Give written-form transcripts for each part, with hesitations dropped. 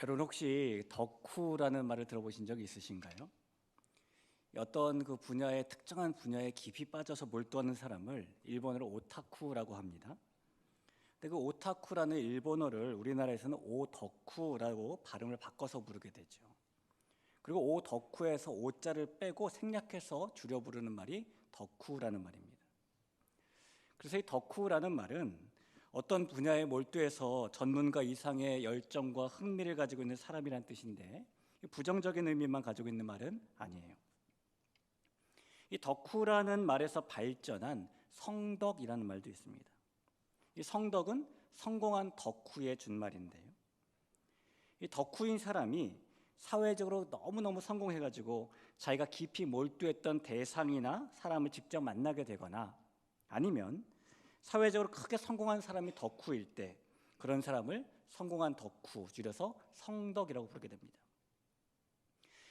여러분 혹시 덕후라는 말을 들어보신 적이 있으신가요? 어떤 그 분야의 특정한 분야에 깊이 빠져서 몰두하는 사람을 일본어로 오타쿠라고 합니다. 근데 그 오타쿠라는 일본어를 우리나라에서는 오덕후라고 발음을 바꿔서 부르게 되죠. 그리고 오덕후에서 오자를 빼고 생략해서 줄여 부르는 말이 덕후라는 말입니다. 그래서 이 덕후라는 말은 어떤 분야에 몰두해서 전문가 이상의 열정과 흥미를 가지고 있는 사람이란 뜻인데 부정적인 의미만 가지고 있는 말은 아니에요. 이 덕후라는 말에서 발전한 성덕이라는 말도 있습니다. 이 성덕은 성공한 덕후의 준말인데요. 이 덕후인 사람이 사회적으로 너무너무 성공해가지고 자기가 깊이 몰두했던 대상이나 사람을 직접 만나게 되거나 아니면 사회적으로 크게 성공한 사람이 덕후일 때 그런 사람을 성공한 덕후, 줄여서 성덕이라고 부르게 됩니다.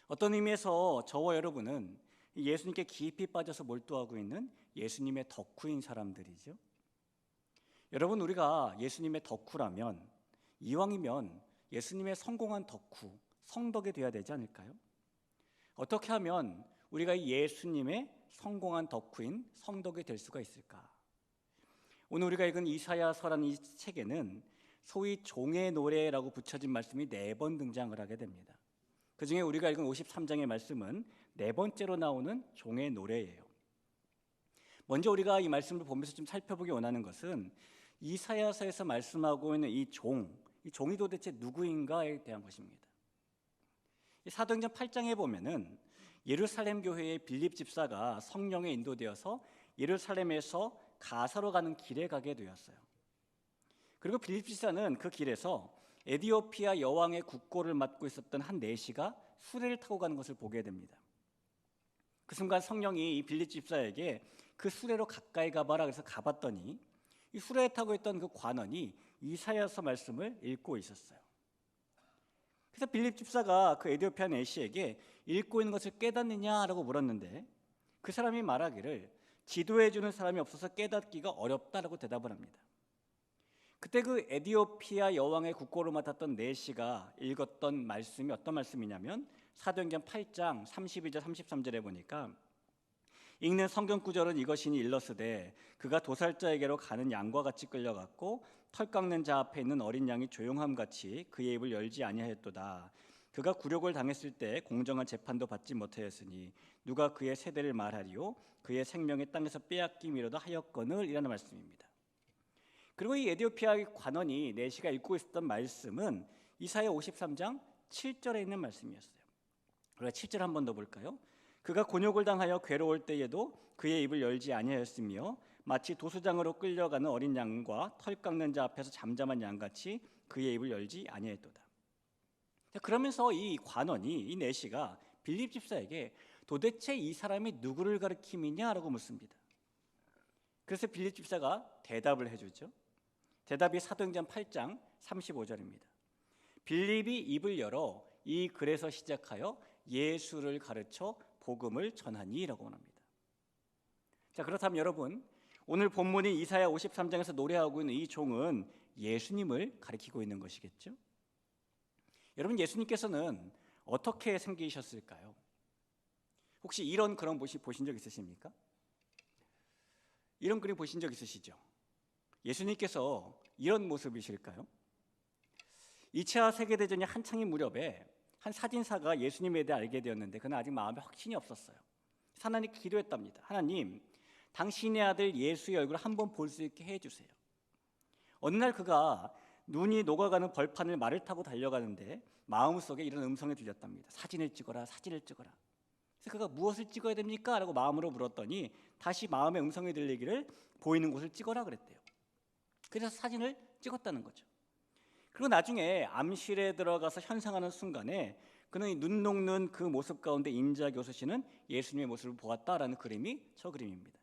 어떤 의미에서 저와 여러분은 예수님께 깊이 빠져서 몰두하고 있는 예수님의 덕후인 사람들이죠. 여러분, 우리가 예수님의 덕후라면 이왕이면 예수님의 성공한 덕후, 성덕이 되어야 되지 않을까요? 어떻게 하면 우리가 이 예수님의 성공한 덕후인 성덕이 될 수가 있을까? 오늘 우리가 읽은 이사야서라는 이 책에는 소위 종의 노래라고 붙여진 말씀이 4번 등장을 하게 됩니다. 그 중에 우리가 읽은 53장의 말씀은 4번째로 나오는 종의 노래예요. 먼저 우리가 이 말씀을 보면서 좀 살펴보기 원하는 것은 이사야서에서 말씀하고 있는 이 종이 도대체 누구인가에 대한 것입니다. 사도행전 8장에 보면은 예루살렘 교회의 빌립 집사가 성령에 인도되어서 예루살렘에서 가사로 가는 길에 가게 되었어요. 그리고 빌립 집사는 그 길에서 에디오피아 여왕의 국고를 맡고 있었던 한 내시가 수레를 타고 가는 것을 보게 됩니다. 그 순간 성령이 이 빌립 집사에게 그 수레로 가까이 가봐라 그래서 가봤더니 이 수레에 타고 있던 그 관원이 이사야서 말씀을 읽고 있었어요. 그래서 빌립 집사가 그 에디오피아 내시에게 읽고 있는 것을 깨닫느냐라고 물었는데 그 사람이 말하기를 지도해 주는 사람이 없어서 깨닫기가 어렵다라고 대답을 합니다. 그때 그 에디오피아 여왕의 국고를 맡았던 내시가 읽었던 말씀이 어떤 말씀이냐면 사도행전 8장 32절 33절에 보니까 읽는 성경 구절은 이것이니 일러스되 그가 도살자에게로 가는 양과 같이 끌려갔고 털 깎는 자 앞에 있는 어린 양이 조용함 같이 그의 입을 열지 아니하였도다. 그가 굴욕을 당했을 때 공정한 재판도 받지 못하였으니 누가 그의 세대를 말하리요 그의 생명의 땅에서 빼앗김이라도 하였거늘 이라는 말씀입니다. 그리고 이 에디오피아의 관원이 내시가 읽고 있었던 말씀은 이사야 53장 7절에 있는 말씀이었어요. 우리가 7절 한 번 더 볼까요? 그가 곤욕을 당하여 괴로울 때에도 그의 입을 열지 아니하였으며 마치 도수장으로 끌려가는 어린 양과 털 깎는 자 앞에서 잠잠한 양같이 그의 입을 열지 아니하였도다. 그러면서 이 관원이 이 내시가 빌립 집사에게 도대체 이 사람이 누구를 가리킴이냐라고 묻습니다. 그래서 빌립 집사가 대답을 해주죠. 대답이 사도행전 8장 35절입니다. 빌립이 입을 열어 이 글에서 시작하여 예수를 가르쳐 복음을 전하니라고 합니다. 자, 그렇다면 여러분 오늘 본문인 이사야 53장에서 노래하고 있는 이 종은 예수님을 가리키고 있는 것이겠죠? 여러분 예수님께서는 어떻게 생기셨을까요? 혹시 이런 그런 보신 적 있으십니까? 이런 그림 보신 적 있으시죠? 예수님께서 이런 모습이실까요? 2차 세계대전이 한창인 무렵에 한 사진사가 예수님에 대해 알게 되었는데 그는 아직 마음에 확신이 없었어요. 하나님께 기도했답니다. 하나님, 당신의 아들 예수의 얼굴을 한번 볼 수 있게 해주세요. 어느 날 그가 눈이 녹아가는 벌판을 말을 타고 달려가는데 마음속에 이런 음성이 들렸답니다. 사진을 찍어라, 사진을 찍어라. 그래서 그가 무엇을 찍어야 됩니까? 라고 마음으로 물었더니 다시 마음의 음성이 들리기를 보이는 곳을 찍어라 그랬대요. 그래서 사진을 찍었다는 거죠. 그리고 나중에 암실에 들어가서 현상하는 순간에 그는 눈 녹는 그 모습 가운데 인자교수시는 예수님의 모습을 보았다라는 그림이 저 그림입니다.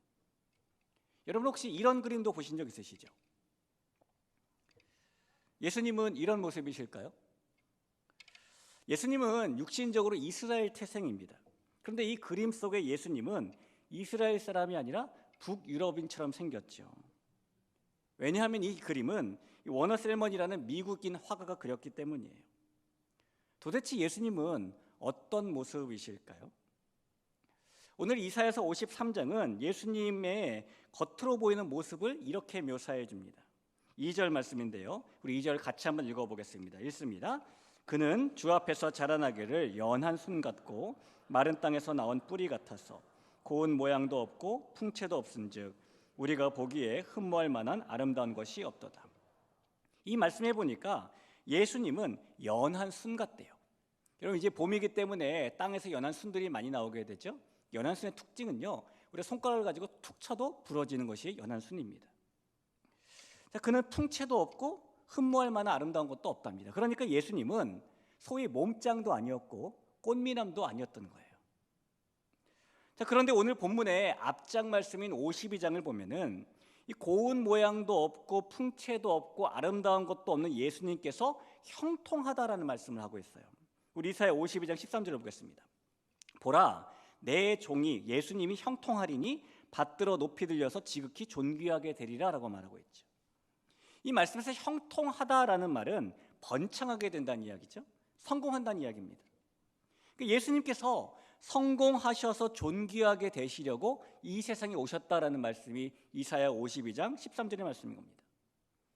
여러분 혹시 이런 그림도 보신 적 있으시죠? 예수님은 이런 모습이실까요? 예수님은 육신적으로 이스라엘 태생입니다. 그런데 이 그림 속의 예수님은 이스라엘 사람이 아니라 북유럽인처럼 생겼죠. 왜냐하면 이 그림은 워너 셀먼이라는 미국인 화가가 그렸기 때문이에요. 도대체 예수님은 어떤 모습이실까요? 오늘 이사야서 53장은 예수님의 겉으로 보이는 모습을 이렇게 묘사해 줍니다. 2절 말씀인데요. 우리 2절 같이 한번 읽어보겠습니다. 읽습니다. 그는 주 앞에서 자라나기를 연한 순 같고 마른 땅에서 나온 뿌리 같아서 고운 모양도 없고 풍채도 없은즉 우리가 보기에 흠모할 만한 아름다운 것이 없도다. 이 말씀해 보니까 예수님은 연한 순 같대요. 여러분, 이제 봄이기 때문에 땅에서 연한 순들이 많이 나오게 되죠. 연한 순의 특징은요, 우리가 손가락을 가지고 툭 쳐도 부러지는 것이 연한 순입니다. 자, 그는 풍채도 없고 흠모할 만한 아름다운 것도 없답니다. 그러니까 예수님은 소위 몸짱도 아니었고 꽃미남도 아니었던 거예요. 자, 그런데 오늘 본문의 앞장 말씀인 52장을 보면은 이 고운 모양도 없고 풍채도 없고 아름다운 것도 없는 예수님께서 형통하다라는 말씀을 하고 있어요. 우리 이사야 52장 13절을 보겠습니다. 보라, 내 종이 예수님이 형통하리니 받들어 높이 들려서 지극히 존귀하게 되리라 라고 말하고 있죠. 이 말씀에서 형통하다라는 말은 번창하게 된다는 이야기죠. 성공한다는 이야기입니다. 예수님께서 성공하셔서 존귀하게 되시려고 이 세상에 오셨다라는 말씀이 이사야 52장 13절의 말씀인 겁니다.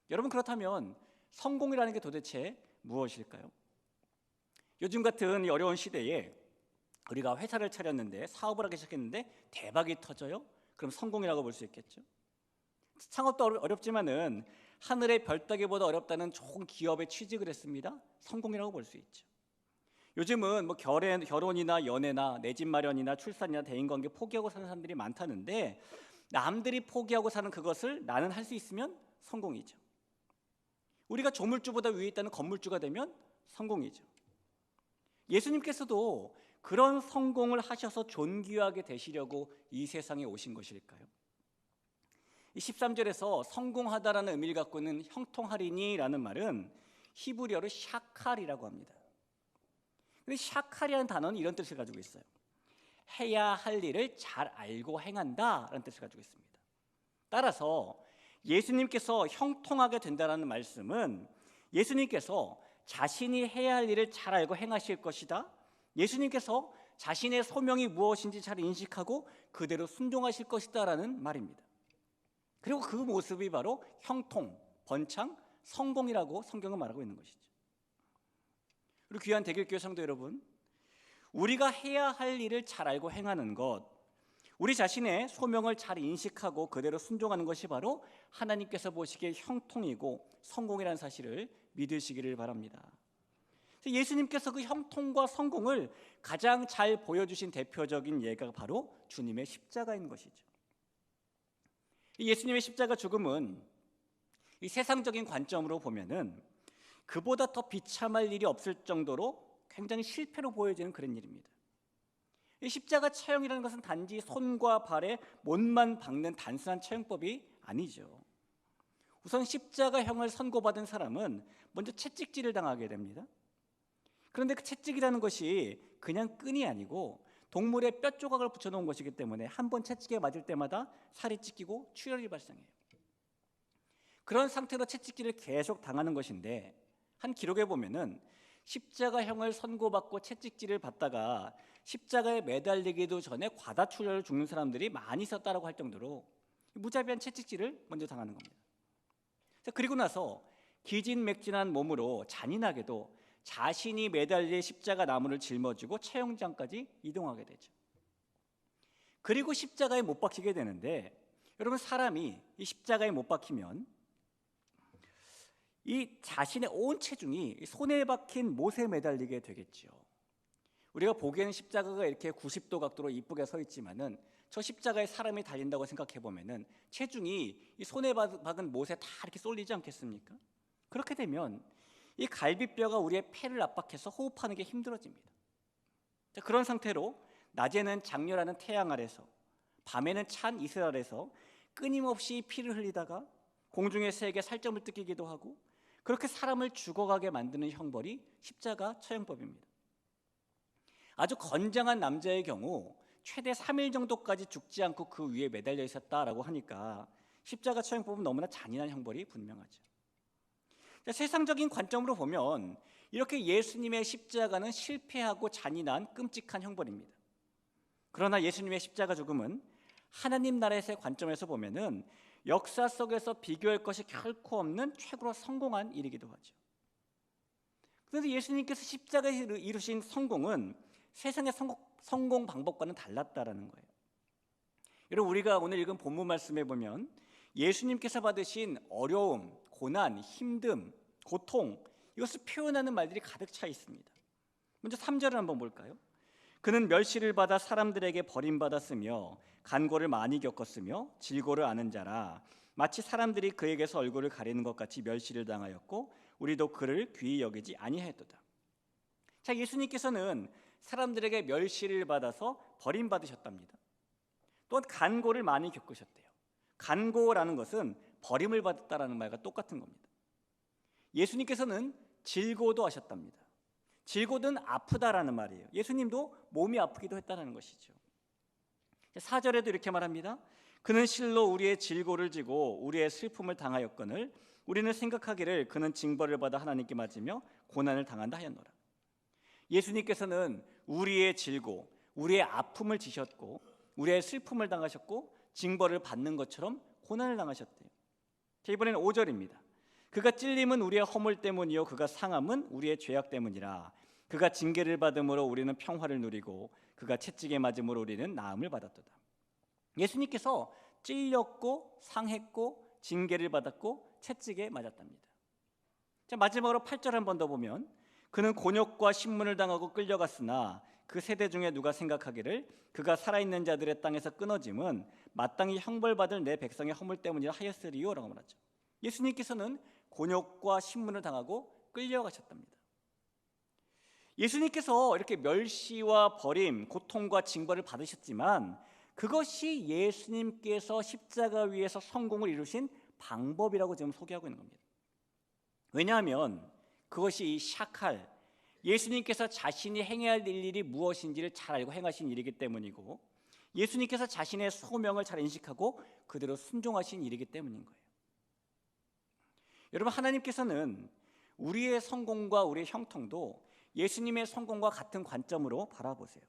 여러분, 그렇다면 성공이라는 게 도대체 무엇일까요? 요즘 같은 이 어려운 시대에 우리가 회사를 차렸는데, 사업을 하기 시작했는데 대박이 터져요? 그럼 성공이라고 볼 수 있겠죠. 창업도 어렵지만은 하늘의 별 따기보다 어렵다는 좋은 기업에 취직을 했습니다. 성공이라고 볼 수 있죠. 요즘은 뭐 결혼이나 연애나 내 집 마련이나 출산이나 대인관계 포기하고 사는 사람들이 많다는데, 남들이 포기하고 사는 그것을 나는 할 수 있으면 성공이죠. 우리가 조물주보다 위에 있다는 건물주가 되면 성공이죠. 예수님께서도 그런 성공을 하셔서 존귀하게 되시려고 이 세상에 오신 것일까요? 이 13절에서 성공하다라는 의미를 갖고 있는 형통하리니라는 말은 히브리어로 샤칼이라고 합니다. 근데 샤칼이라는 단어는 이런 뜻을 가지고 있어요. 해야 할 일을 잘 알고 행한다라는 뜻을 가지고 있습니다. 따라서 예수님께서 형통하게 된다라는 말씀은 예수님께서 자신이 해야 할 일을 잘 알고 행하실 것이다. 예수님께서 자신의 소명이 무엇인지 잘 인식하고 그대로 순종하실 것이다라는 말입니다. 그리고 그 모습이 바로 형통, 번창, 성공이라고 성경은 말하고 있는 것이죠. 우리 귀한 대길교회 성도 여러분, 우리가 해야 할 일을 잘 알고 행하는 것, 우리 자신의 소명을 잘 인식하고 그대로 순종하는 것이 바로 하나님께서 보시기에 형통이고 성공이라는 사실을 믿으시기를 바랍니다. 예수님께서 그 형통과 성공을 가장 잘 보여주신 대표적인 예가 바로 주님의 십자가인 것이죠. 예수님의 십자가 죽음은 이 세상적인 관점으로 보면은 그보다 더 비참할 일이 없을 정도로 굉장히 실패로 보여지는 그런 일입니다. 이 십자가 처형이라는 것은 단지 손과 발에 못만 박는 단순한 처형법이 아니죠. 우선 십자가형을 선고받은 사람은 먼저 채찍질을 당하게 됩니다. 그런데 그 채찍이라는 것이 그냥 끈이 아니고 동물의 뼈 조각을 붙여놓은 것이기 때문에 한 번 채찍에 맞을 때마다 살이 찢기고 출혈이 발생해요. 그런 상태로 채찍질을 계속 당하는 것인데, 한 기록에 보면은 십자가형을 선고받고 채찍질을 받다가 십자가에 매달리기도 전에 과다출혈을 죽는 사람들이 많이 있었다라고 할 정도로 무자비한 채찍질을 먼저 당하는 겁니다. 그리고 나서 기진맥진한 몸으로 잔인하게도 자신이 매달릴 십자가 나무를 짊어지고 채용장까지 이동하게 되죠. 그리고 십자가에 못 박히게 되는데, 여러분, 사람이 이 십자가에 못 박히면 이 자신의 온 체중이 손에 박힌 못에 매달리게 되겠죠. 우리가 보기에는 십자가가 이렇게 90도 각도로 이쁘게 서 있지만은 저 십자가에 사람이 달린다고 생각해 보면은 체중이 이 손에 박은 못에 다 이렇게 쏠리지 않겠습니까? 그렇게 되면 이 갈비뼈가 우리의 폐를 압박해서 호흡하는 게 힘들어집니다. 자, 그런 상태로 낮에는 장렬하는 태양 아래서, 밤에는 찬 이슬 아래서 끊임없이 피를 흘리다가 공중의 새에게 살점을 뜯기기도 하고, 그렇게 사람을 죽어가게 만드는 형벌이 십자가 처형법입니다. 아주 건장한 남자의 경우 최대 3일 정도까지 죽지 않고 그 위에 매달려 있었다라고 하니까 십자가 처형법은 너무나 잔인한 형벌이 분명하죠. 세상적인 관점으로 보면 이렇게 예수님의 십자가는 실패하고 잔인한 끔찍한 형벌입니다. 그러나 예수님의 십자가 죽음은 하나님 나라에서의 관점에서 보면은 역사 속에서 비교할 것이 결코 없는 최고로 성공한 일이기도 하죠. 그런데 예수님께서 십자가에 이루신 성공은 세상의 성공 방법과는 달랐다라는 거예요. 여러분, 우리가 오늘 읽은 본문 말씀에 보면 예수님께서 받으신 어려움, 고난, 힘듦, 고통, 이것을 표현하는 말들이 가득 차 있습니다. 먼저 3절을 한번 볼까요? 그는 멸시를 받아 사람들에게 버림받았으며 간고를 많이 겪었으며 질고를 아는 자라. 마치 사람들이 그에게서 얼굴을 가리는 것 같이 멸시를 당하였고 우리도 그를 귀히 여기지 아니하였도다. 자, 예수님께서는 사람들에게 멸시를 받아서 버림받으셨답니다. 또한 간고를 많이 겪으셨대요. 간고라는 것은 버림을 받았다라는 말과 똑같은 겁니다. 예수님께서는 질고도 하셨답니다. 질고는 아프다라는 말이에요. 예수님도 몸이 아프기도 했다는 것이죠. 4절에도 이렇게 말합니다. 그는 실로 우리의 질고를 지고 우리의 슬픔을 당하였거늘 우리는 생각하기를 그는 징벌을 받아 하나님께 맞으며 고난을 당한다 하였노라. 예수님께서는 우리의 질고, 우리의 아픔을 지셨고 우리의 슬픔을 당하셨고 징벌을 받는 것처럼 고난을 당하셨대요. 자, 이번에는 5절입니다. 그가 찔림은 우리의 허물 때문이요 그가 상함은 우리의 죄악 때문이라. 그가 징계를 받음으로 우리는 평화를 누리고 그가 채찍에 맞음으로 우리는 나음을 받았도다. 예수님께서 찔렸고 상했고 징계를 받았고 채찍에 맞았답니다. 자, 마지막으로 8절 한 번 더 보면 그는 곤욕과 신문을 당하고 끌려갔으나 그 세대 중에 누가 생각하기를 그가 살아있는 자들의 땅에서 끊어짐은 마땅히 형벌받을 내 백성의 허물 때문이라 하였으리요 라고 말하죠. 예수님께서는 곤욕과 신문을 당하고 끌려가셨답니다. 예수님께서 이렇게 멸시와 버림, 고통과 징벌을 받으셨지만 그것이 예수님께서 십자가 위에서 성공을 이루신 방법이라고 지금 소개하고 있는 겁니다. 왜냐하면 그것이 이 샤칼, 예수님께서 자신이 행해야 할 일이 무엇인지를 잘 알고 행하신 일이기 때문이고 예수님께서 자신의 소명을 잘 인식하고 그대로 순종하신 일이기 때문인 거예요. 여러분, 하나님께서는 우리의 성공과 우리의 형통도 예수님의 성공과 같은 관점으로 바라보세요.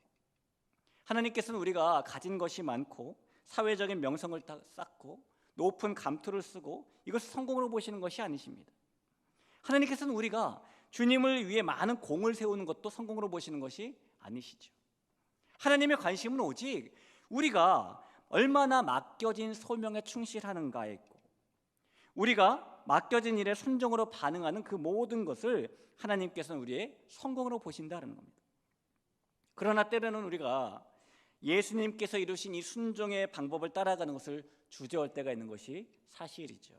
하나님께서는 우리가 가진 것이 많고 사회적인 명성을 쌓고 높은 감투를 쓰고 이것을 성공으로 보시는 것이 아니십니다. 하나님께서는 우리가 주님을 위해 많은 공을 세우는 것도 성공으로 보시는 것이 아니시죠. 하나님의 관심은 오직 우리가 얼마나 맡겨진 소명에 충실하는가에 있고 우리가 맡겨진 일에 순종으로 반응하는 그 모든 것을 하나님께서는 우리의 성공으로 보신다는 겁니다. 그러나 때로는 우리가 예수님께서 이루신 이 순종의 방법을 따라가는 것을 주저할 때가 있는 것이 사실이죠.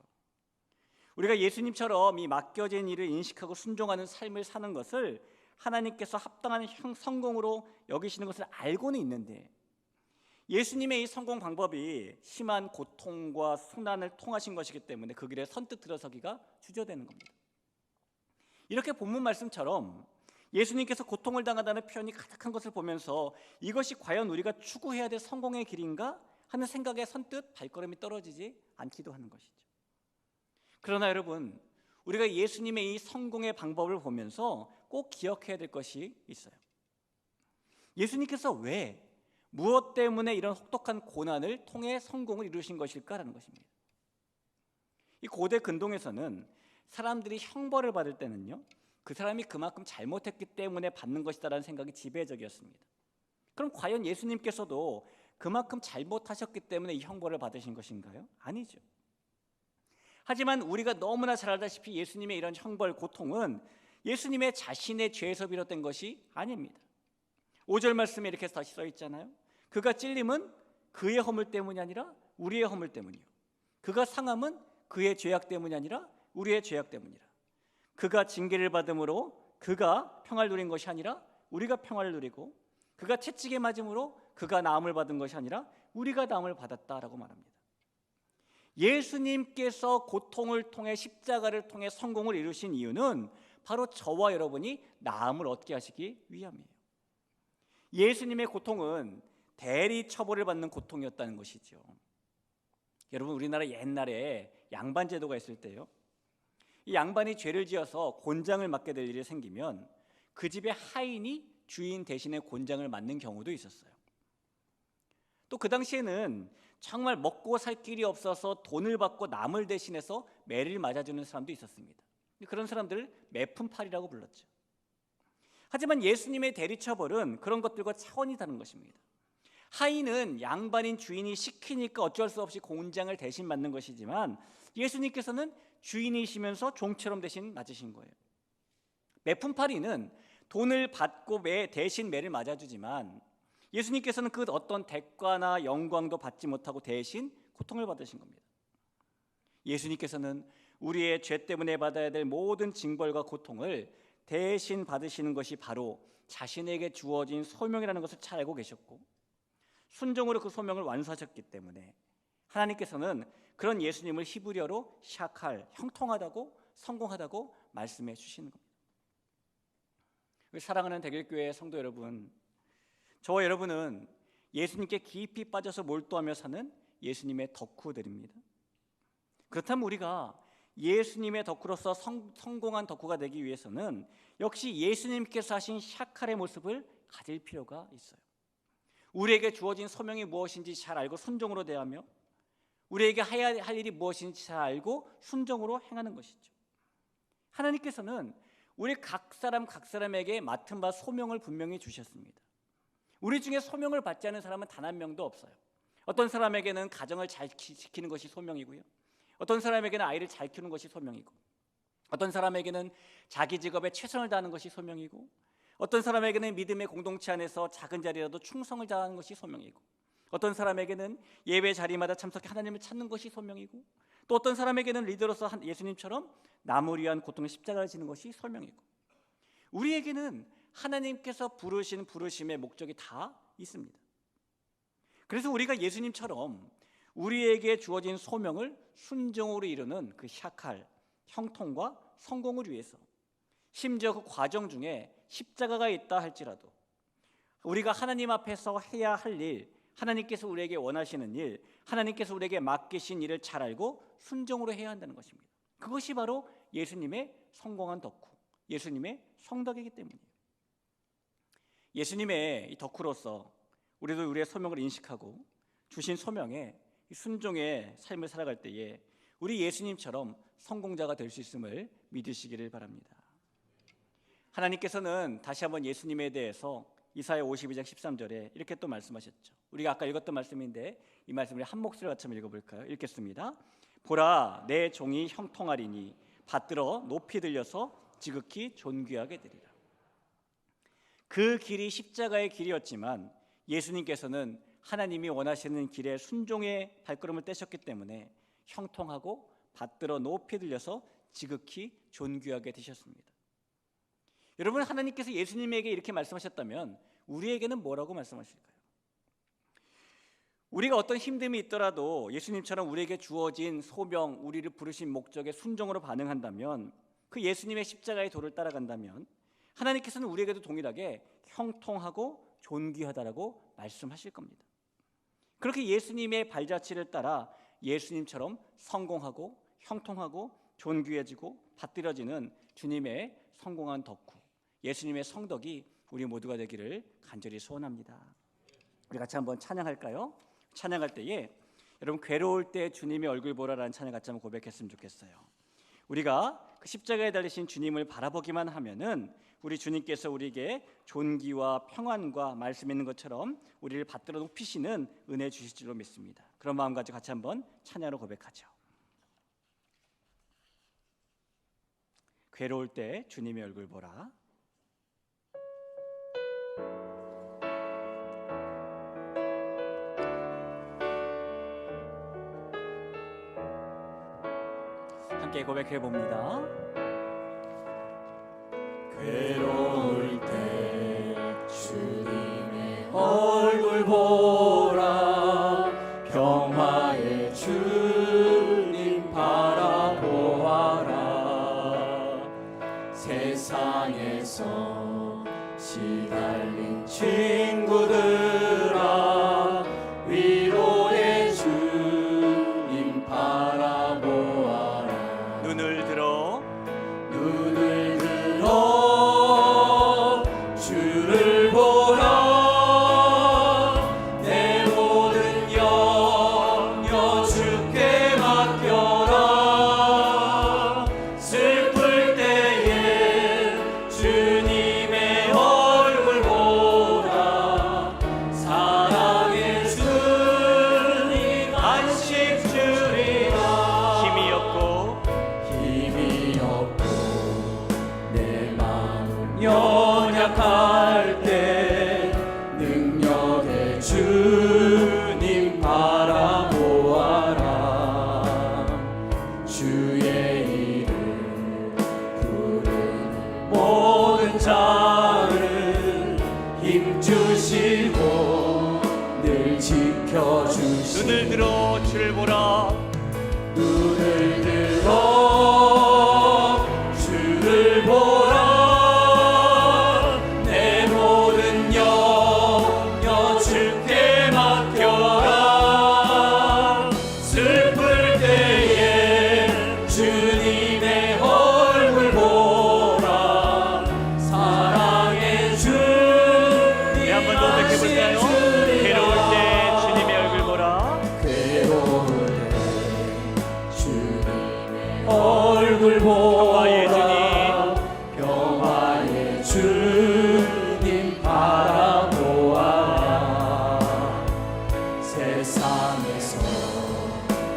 우리가 예수님처럼 이 맡겨진 일을 인식하고 순종하는 삶을 사는 것을 하나님께서 합당한 성공으로 여기시는 것을 알고는 있는데 예수님의 이 성공 방법이 심한 고통과 순환을 통하신 것이기 때문에 그 길에 선뜻 들어서기가 주저되는 겁니다. 이렇게 본문 말씀처럼 예수님께서 고통을 당하다는 표현이 가득한 것을 보면서 이것이 과연 우리가 추구해야 될 성공의 길인가 하는 생각에 선뜻 발걸음이 떨어지지 않기도 하는 것이죠. 그러나 여러분, 우리가 예수님의 이 성공의 방법을 보면서 꼭 기억해야 될 것이 있어요. 예수님께서 왜, 무엇 때문에 이런 혹독한 고난을 통해 성공을 이루신 것일까라는 것입니다. 이 고대 근동에서는 사람들이 형벌을 받을 때는요, 그 사람이 그만큼 잘못했기 때문에 받는 것이다라는 생각이 지배적이었습니다. 그럼 과연 예수님께서도 그만큼 잘못하셨기 때문에 이 형벌을 받으신 것인가요? 아니죠. 하지만 우리가 너무나 잘 알다시피 예수님의 이런 형벌, 고통은 예수님의 자신의 죄에서 비롯된 것이 아닙니다. 5절 말씀에 이렇게 다시 써 있잖아요. 그가 찔림은 그의 허물 때문이 아니라 우리의 허물 때문이요. 그가 상함은 그의 죄악 때문이 아니라 우리의 죄악 때문이라. 그가 징계를 받음으로 그가 평화를 누린 것이 아니라 우리가 평화를 누리고 그가 채찍에 맞음으로 그가 나음을 받은 것이 아니라 우리가 나음을 받았다라고 말합니다. 예수님께서 고통을 통해 십자가를 통해 성공을 이루신 이유는 바로 저와 여러분이 나음을 얻게 하시기 위함이에요. 예수님의 고통은 대리 처벌을 받는 고통이었다는 것이죠. 여러분, 우리나라 옛날에 양반 제도가 있을 때요, 이 양반이 죄를 지어서 곤장을 맞게 될 일이 생기면 그 집의 하인이 주인 대신에 곤장을 맞는 경우도 있었어요. 또 그 당시에는 정말 먹고 살 길이 없어서 돈을 받고 남을 대신해서 매를 맞아주는 사람도 있었습니다. 그런 사람들을 매품팔이라고 불렀죠. 하지만 예수님의 대리처벌은 그런 것들과 차원이 다른 것입니다. 하인은 양반인 주인이 시키니까 어쩔 수 없이 곤장을 대신 맞는 것이지만 예수님께서는 주인이시면서 종처럼 대신 맞으신 거예요. 매품팔이는 돈을 받고 대신 매를 맞아주지만 예수님께서는 그 어떤 대가나 영광도 받지 못하고 대신 고통을 받으신 겁니다. 예수님께서는 우리의 죄 때문에 받아야 될 모든 징벌과 고통을 대신 받으시는 것이 바로 자신에게 주어진 소명이라는 것을 잘 알고 계셨고 순종으로 그 소명을 완수하셨기 때문에 하나님께서는 그런 예수님을 히브리어로 샤칼, 형통하다고 성공하다고 말씀해 주시는 겁니다. 사랑하는 대길교회 성도 여러분, 저와 여러분은 예수님께 깊이 빠져서 몰두하며 사는 예수님의 덕후들입니다. 그렇다면 우리가 예수님의 덕후로서 성공한 덕후가 되기 위해서는 역시 예수님께서 하신 샤칼의 모습을 가질 필요가 있어요. 우리에게 주어진 소명이 무엇인지 잘 알고 순종으로 대하며 우리에게 해야 할 일이 무엇인지 잘 알고 순종으로 행하는 것이죠. 하나님께서는 우리 각 사람에게 맡은 바 소명을 분명히 주셨습니다. 우리 중에 소명을 받지 않은 사람은 단 한 명도 없어요. 어떤 사람에게는 가정을 잘 지키는 것이 소명이고요, 어떤 사람에게는 아이를 잘 키우는 것이 소명이고, 어떤 사람에게는 자기 직업에 최선을 다하는 것이 소명이고, 어떤 사람에게는 믿음의 공동체 안에서 작은 자리라도 충성을 다하는 것이 소명이고, 어떤 사람에게는 예배 자리마다 참석해 하나님을 찾는 것이 소명이고, 또 어떤 사람에게는 리더로서 예수님처럼 남을 위한 고통의 십자가를 지는 것이 소명이고, 우리에게는 하나님께서 부르신 부르심의 목적이 다 있습니다. 그래서 우리가 예수님처럼 우리에게 주어진 소명을 순종으로 이루는 그 샤칼, 형통과 성공을 위해서, 심지어 그 과정 중에 십자가가 있다 할지라도 우리가 하나님 앞에서 해야 할 일, 하나님께서 우리에게 원하시는 일, 하나님께서 우리에게 맡기신 일을 잘 알고 순종으로 해야 한다는 것입니다. 그것이 바로 예수님의 성공한 덕후, 예수님의 성덕이기 때문이에요. 예수님의 이 덕후로서 우리도 우리의 소명을 인식하고 주신 소명에 순종의 삶을 살아갈 때에 우리 예수님처럼 성공자가 될 수 있음을 믿으시기를 바랍니다. 하나님께서는 다시 한번 예수님에 대해서 이사야 52장 13절에 이렇게 또 말씀하셨죠. 우리가 아까 읽었던 말씀인데 이 말씀을 한 목소리로 같이 한번 읽어볼까요? 읽겠습니다. 보라, 내 종이 형통하리니 받들어 높이 들려서 지극히 존귀하게 되리라. 그 길이 십자가의 길이었지만 예수님께서는 하나님이 원하시는 길에 순종의 발걸음을 떼셨기 때문에 형통하고 받들어 높이 들려서 지극히 존귀하게 되셨습니다. 여러분, 하나님께서 예수님에게 이렇게 말씀하셨다면 우리에게는 뭐라고 말씀하실까요? 우리가 어떤 힘듦이 있더라도 예수님처럼 우리에게 주어진 소명, 우리를 부르신 목적에 순종으로 반응한다면, 그 예수님의 십자가의 도를 따라간다면 하나님께서는 우리에게도 동일하게 형통하고 존귀하다라고 말씀하실 겁니다. 그렇게 예수님의 발자취를 따라 예수님처럼 성공하고 형통하고 존귀해지고 받들어지는 주님의 성공한 덕후, 예수님의 성덕이 우리 모두가 되기를 간절히 소원합니다. 우리 같이 한번 찬양할까요? 찬양할 때에 여러분, 괴로울 때 주님의 얼굴 보라라는 찬양 같이 한번 고백했으면 좋겠어요. 우리가 그 십자가에 달리신 주님을 바라보기만 하면은 우리 주님께서 우리에게 존귀와 평안과 말씀 있는 것처럼 우리를 받들어 높이시는 은혜 주실 줄로 믿습니다. 그런 마음 가지고 같이 한번 찬양으로 고백하죠. 괴로울 때 주님의 얼굴 보라. 함께 고백해 봅니다. 괴로울 때 주님의 얼굴 보라. 평화의 주님 바라보아라. 세상에서 시달린 친구들아, 위로의 주님 바라보아라. 눈을 들어 연약할 때 능력의 주님 바라보아라. 주의 이름 부르는 모든 자를 힘주시고 늘 지켜주시고 눈을 들어 주를 보라. 눈을 들어 주를 보라. 내 모든 염려 주께 맡겨라. 슬플 때에 주님의 얼굴 보라. 사랑의 주님 한번 더 느껴볼까요? 괴로울 때 주님의 얼굴 보라. 괴로울 때 주님의 얼굴 평화의 보라. 평화의 주님 바라보아라. 세상에서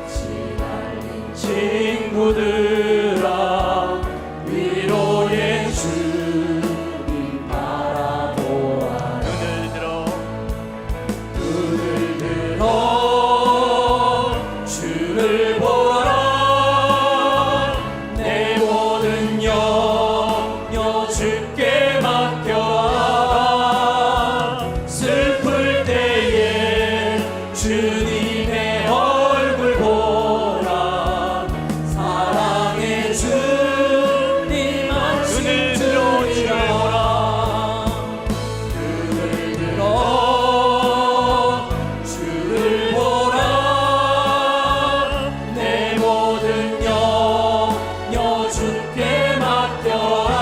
시달린 친구들아 위로의 주님 바라보아라. 눈을 들어 눈을 들어 주를 보라. 내 모든 염려 주께 맡겨라. 슬플 때에 주님의 얼굴 보라. 사랑의 주님 안심 주리라. 눈을 들어 주를 보라. 내 모든 염려 주께 맡겨라.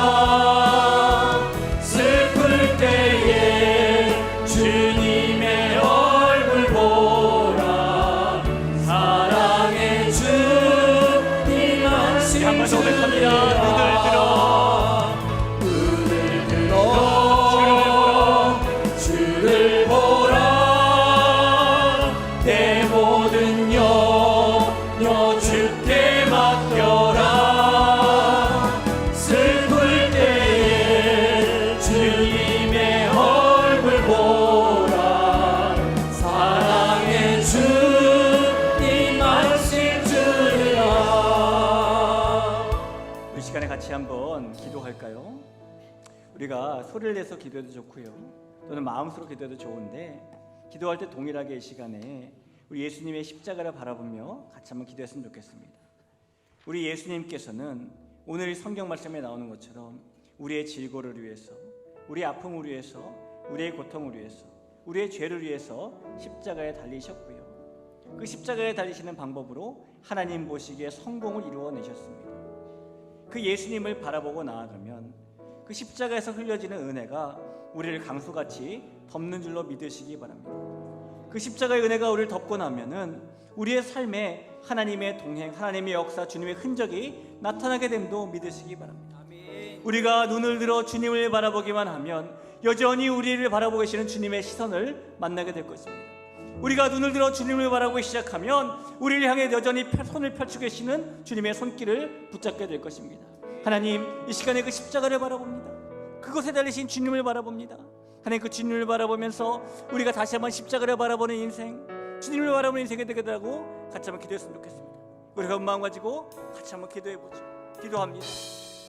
슬플 때에 주님의 얼굴 보라. 사랑의 주님 안심 한번 더 고백합니다. 눈을 들어 주를 보라. 내 모든 염려 주께 맡겨라. 슬플 때에 주님의 얼굴 보라. 사랑의 주님 안심 주리라. 이 시간에 같이 한번 기도할까요? 우리가 소리를 내서 기도해도 좋고요, 또는 마음으로 기도해도 좋은데, 기도할 때 동일하게 이 시간에 우리 예수님의 십자가를 바라보며 같이 한번 기도했으면 좋겠습니다. 우리 예수님께서는 오늘 이 성경 말씀에 나오는 것처럼 우리의 질고를 위해서, 우리의 아픔을 위해서, 우리의 고통을 위해서, 우리의 죄를 위해서 십자가에 달리셨고요, 그 십자가에 달리시는 방법으로 하나님 보시기에 성공을 이루어내셨습니다. 그 예수님을 바라보고 나아가면 그 십자가에서 흘려지는 은혜가 우리를 강수같이 덮는 줄로 믿으시기 바랍니다. 그 십자가의 은혜가 우리를 덮고 나면은 우리의 삶에 하나님의 동행, 하나님의 역사, 주님의 흔적이 나타나게 됨도 믿으시기 바랍니다. 우리가 눈을 들어 주님을 바라보기만 하면 여전히 우리를 바라보고 계시는 주님의 시선을 만나게 될 것입니다. 우리가 눈을 들어 주님을 바라보기 시작하면 우리를 향해 여전히 손을 펼치고 계시는 주님의 손길을 붙잡게 될 것입니다. 하나님, 이 시간에 그 십자가를 바라봅니다. 그곳에 달리신 주님을 바라봅니다. 하나님, 그 주님을 바라보면서 우리가 다시 한번 십자가를 바라보는 인생, 주님을 바라보는 인생이 되게 되라고 같이 한번 기도했으면 좋겠습니다. 우리가 마음 가지고 같이 한번 기도해보죠. 기도합니다.